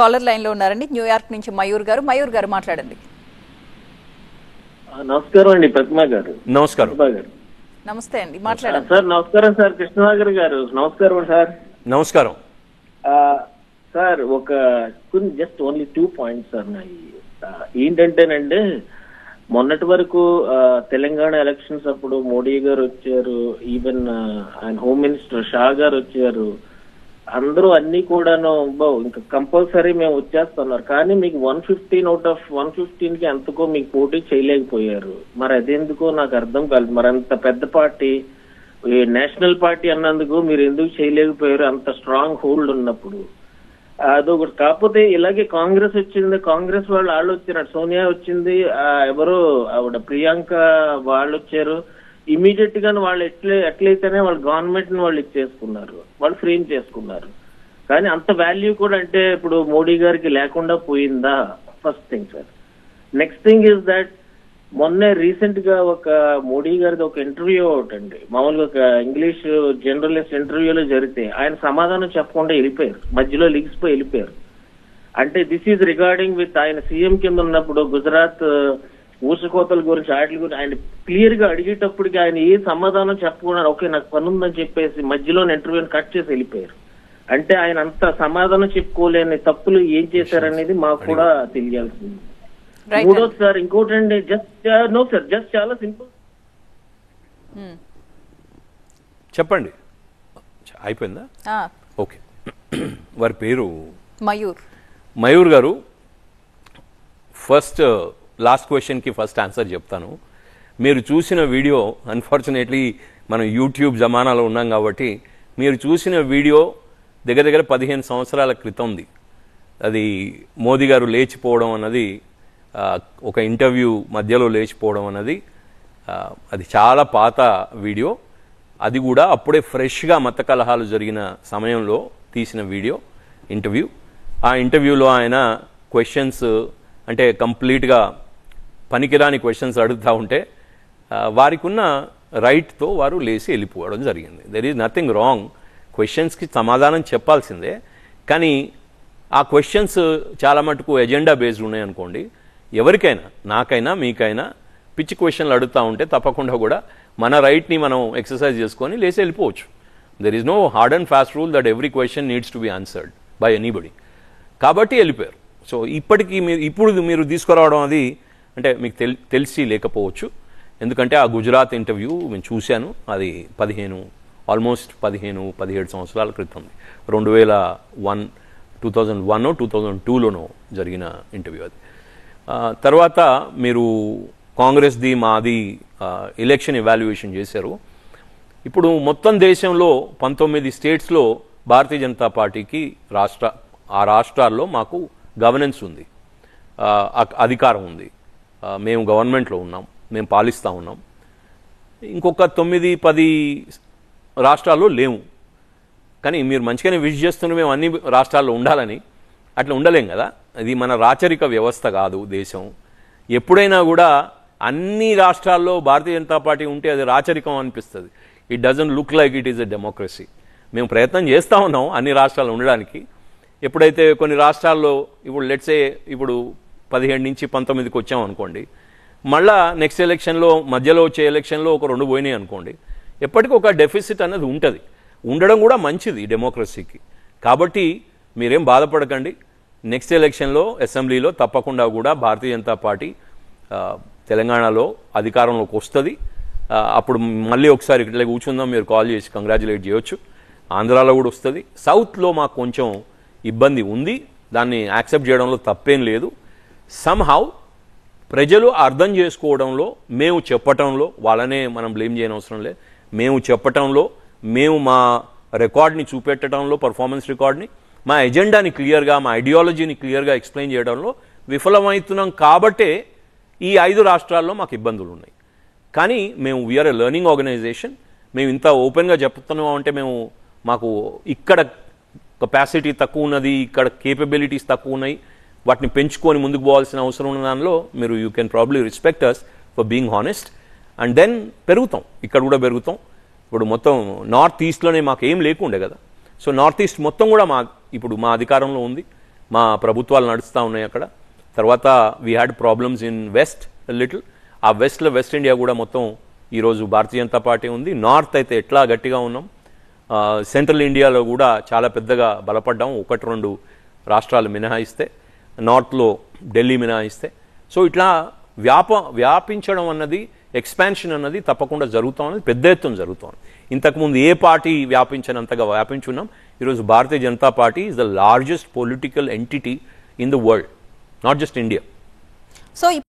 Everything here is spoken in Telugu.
కాలర్ లైన్ లో ఉన్నారండి. న్యూయార్క్ నుంచి మయూర్ గారు మాట్లాడండి. నమస్కారం అండి ప్రతిమా గారు. నమస్కారం గారు. నమస్తే అండి, మాట్లాడండి. సార్ నమస్కారం సార్. కృష్ణసాగర్ గారు నమస్కారం సార్. నమస్కారం సార్. ఒక జస్ట్ ఓన్లీ 2 పాయింట్స్ సార్. ఏంటంటేనండి, మొన్నటి వరకు తెలంగాణ ఎలక్షన్స్ అప్పుడు మోడీ గారు వచ్చారు, ఈవెన్ ఆయన హోమ్ మినిస్టర్ షా గారు వచ్చారు, అందరూ అన్ని కూడాను ఇంకా కంపల్సరీ మేము వచ్చేస్తున్నారు. కానీ మీకు 115 అవుట్ ఆఫ్ 115 ఎంతకో మీకు పోటీ చేయలేకపోయారు. మరి అదెందుకో నాకు అర్థం కాలేదు. మరి అంత పెద్ద పార్టీ, నేషనల్ పార్టీ అన్నందుకు మీరు ఎందుకు చేయలేకపోయారు అంత స్ట్రాంగ్ హోల్డ్ ఉన్నప్పుడు? అదొకటి. కాకపోతే ఇలాగే కాంగ్రెస్ వచ్చింది, కాంగ్రెస్ వాళ్ళు వచ్చారు, సోనియా వచ్చింది, ఎవరు ఆవిడ ప్రియాంక వాళ్ళు వచ్చారు. ఇమీడియట్ గా వాళ్ళు ఎట్లయితేనే వాళ్ళు గవర్నమెంట్ ని వాళ్ళు ఇచ్చేసుకున్నారు, వాళ్ళు ఫ్రేమ్ చేసుకున్నారు. కానీ అంత వాల్యూ కూడా అంటే ఇప్పుడు మోడీ గారికి లేకుండా పోయిందా? First thing sir. Next thing is that మొన్నే రీసెంట్ గా ఒక మోడీ గారిది ఒక ఇంటర్వ్యూ ఒకటండి, మామూలుగా ఒక ఇంగ్లీష్ జర్నలిస్ట్ ఇంటర్వ్యూలో జరిగితే ఆయన సమాధానం చెప్పకుండా వెళ్ళిపోయారు, మధ్యలో లిగిసిపోయి వెళ్ళిపోయారు. అంటే దిస్ ఈజ్ రిగార్డింగ్ విత్ ఆయన సీఎం కింద ఉన్నప్పుడు గుజరాత్ ఊసకోతల గురించి వాటి గురించి ఆయన క్లియర్ గా అడిగేటప్పటికి ఆయన ఏ సమాధానం చెప్పకుండా ఓకే నాకు పని ఉందని చెప్పేసి మధ్యలో ఇంటర్వ్యూని కట్ చేసి వెళ్ళిపోయారు. అంటే ఆయన అంత సమాధానం చెప్పుకోలేని తప్పులు ఏం చేశారనేది మాకు కూడా తెలియాల్సింది. మూడోది సార్, ఇంకోటి అండి, జస్ట్ చాలా సింపుల్. చెప్పండి, అయిపోయిందా? ఓకే. వారి పేరు మయూర్ గారు. లాస్ట్ క్వశ్చన్కి ఫస్ట్ ఆన్సర్ చెప్తాను. మీరు చూసిన వీడియో, అన్ఫార్చునేట్లీ మనం యూట్యూబ్ జమానాలో ఉన్నాం కాబట్టి మీరు చూసిన వీడియో దగ్గర 15 సంవత్సరాల క్రితంది. అది మోదీ గారు లేచిపోవడం అన్నది, ఒక ఇంటర్వ్యూ మధ్యలో లేచిపోవడం అన్నది, అది చాలా పాత వీడియో. అది కూడా అప్పుడే ఫ్రెష్గా మత కలహాలు జరిగిన సమయంలో తీసిన వీడియో ఇంటర్వ్యూ. ఆ ఇంటర్వ్యూలో ఆయన క్వశ్చన్స్ అంటే కంప్లీట్గా పనికిరాని క్వశ్చన్స్ అడుగుతూ ఉంటే వారికి ఉన్న రైట్తో వారు లేచి వెళ్ళిపోవడం జరిగింది. దెర్ ఈజ్ నథింగ్ రాంగ్, క్వశ్చన్స్కి సమాధానం చెప్పాల్సిందే. కానీ ఆ క్వశ్చన్స్ చాలా మటుకు ఎజెండా బేస్డ్ ఉన్నాయనుకోండి, ఎవరికైనా, నాకైనా మీకైనా పిచ్చి క్వశ్చన్లు అడుగుతూ ఉంటే తప్పకుండా కూడా మన రైట్ని మనం ఎక్సర్సైజ్ చేసుకొని లేచి వెళ్ళిపోవచ్చు. There is no hard and fast rule that every question needs to be answered by anybody. కాబట్టి వెళ్ళిపోయారు. సో ఇప్పుడు మీరు తీసుకురావడం అది అంటే మీకు తెలిసి లేకపోవచ్చు. ఎందుకంటే ఆ గుజరాత్ ఇంటర్వ్యూ నేను చూశాను, అది 17 సంవత్సరాల క్రితం, 2001 2002లోనో జరిగిన ఇంటర్వ్యూ అది. తర్వాత మీరు కాంగ్రెస్ది మాది ఎలక్షన్ ఎవాల్యుయేషన్ చేశారు. ఇప్పుడు మొత్తం దేశంలో 19 స్టేట్స్లో భారతీయ జనతా పార్టీకి ఆ రాష్ట్రాల్లో మాకు గవర్నెన్స్ ఉంది, అధికారం ఉంది, మేము గవర్నమెంట్లో ఉన్నాం, మేము పాలిస్తూ ఉన్నాం. ఇంకొక 9-10 రాష్ట్రాల్లో లేవు. కానీ మీరు మంచిగానే విష్ చేస్తున్నారు మేము అన్ని రాష్ట్రాల్లో ఉండాలని. అట్లా ఉండలేం కదా, ఇది మన రాచరిక వ్యవస్థ కాదు దేశం. ఎప్పుడైనా కూడా అన్ని రాష్ట్రాల్లో భారతీయ జనతా పార్టీ ఉంటే అది రాచరికం అనిపిస్తుంది. It doesn't look like it is a democracy. మేము ప్రయత్నం చేస్తూ ఉన్నాం అన్ని రాష్ట్రాల్లో ఉండడానికి. ఎప్పుడైతే కొన్ని రాష్ట్రాల్లో ఇప్పుడు లెట్సే ఇప్పుడు 17 నుంచి 19కి వచ్చాం అనుకోండి, మళ్ళా నెక్స్ట్ ఎలక్షన్లో మధ్యలో వచ్చే ఎలక్షన్లో ఒక 2 పోయినాయి అనుకోండి, ఎప్పటికీ ఒక డెఫిసిట్ అనేది ఉంటుంది. ఉండడం కూడా మంచిది డెమోక్రసీకి. కాబట్టి మీరేం బాధపడకండి. నెక్స్ట్ ఎలక్షన్లో అసెంబ్లీలో తప్పకుండా కూడా భారతీయ జనతా పార్టీ తెలంగాణలో అధికారంలోకి వస్తుంది. అప్పుడు మళ్ళీ ఒకసారి ఇట్లా కూర్చుందాం, మీరు కాల్ చేసి కంగ్రాచులేట్ చేయొచ్చు. ఆంధ్రాలో కూడా వస్తుంది. సౌత్లో మాకు కొంచెం ఇబ్బంది ఉంది, దాన్ని యాక్సెప్ట్ చేయడంలో తప్పేం లేదు. సమ్హౌ ప్రజలు అర్థం చేసుకోవడంలో, మేము చెప్పటంలో, వాళ్ళనే మనం బ్లేమ్ చేయనవసరం లేదు, మేము చెప్పటంలో, మేము మా రికార్డ్ని చూపెట్టడంలో, పర్ఫార్మెన్స్ రికార్డ్ని, మా ఎజెండాని క్లియర్గా, మా ఐడియాలజీని క్లియర్గా ఎక్స్ప్లెయిన్ చేయడంలో విఫలమవుతున్నాం. కాబట్టే ఈ 5 రాష్ట్రాల్లో మాకు ఇబ్బందులు ఉన్నాయి. కానీ మేము వీఆర్ ఎ లెర్నింగ్ ఆర్గనైజేషన్. మేము ఇంత ఓపెన్గా చెప్తున్నాం అంటే మాకు ఇక్కడ కెపాసిటీ తక్కువ ఉన్నది, ఇక్కడ కేపబిలిటీస్ తక్కువ ఉన్నాయి, వాటిని పెంచుకొని ముందుకు పోవాల్సిన అవసరం ఉన్న దానిలో మీరు you can probably respect us for being honest. And then పెరుగుతాం, ఇక్కడ కూడా పెరుగుతాం. ఇప్పుడు మొత్తం నార్త్ ఈస్ట్లోనే మాకు ఏం లేకుండే కదా. సో నార్త్ ఈస్ట్ మొత్తం కూడా ఇప్పుడు మా అధికారంలో ఉంది. మా ప్రభుత్వాలు నడుస్తూ ఉన్నాయి అక్కడ. తర్వాత we had problems in west little. ఆ వెస్ట్ ఇండియా కూడా మొత్తం ఈరోజు భారతీయ జనతా పార్టీ ఉంది. నార్త్ అయితే ఎట్లా గట్టిగా ఉన్నాం. సెంట్రల్ ఇండియాలో కూడా చాలా పెద్దగా బలపడ్డాం, 1-2 రాష్ట్రాలు మినహాయిస్తే, నార్త్లో ఢిల్లీ మినహాయిస్తే. సో ఇట్లా వ్యాపించడం అన్నది, ఎక్స్పాన్షన్ అన్నది తప్పకుండా జరుగుతూ ఉన్నది, పెద్ద ఎత్తున జరుగుతోంది. ఇంతకుముందు ఏ పార్టీ వ్యాపించినంతగా వ్యాపించున్నాం. ఈరోజు Bharatiya Janata Party is the largest political entity in the world, not just India. So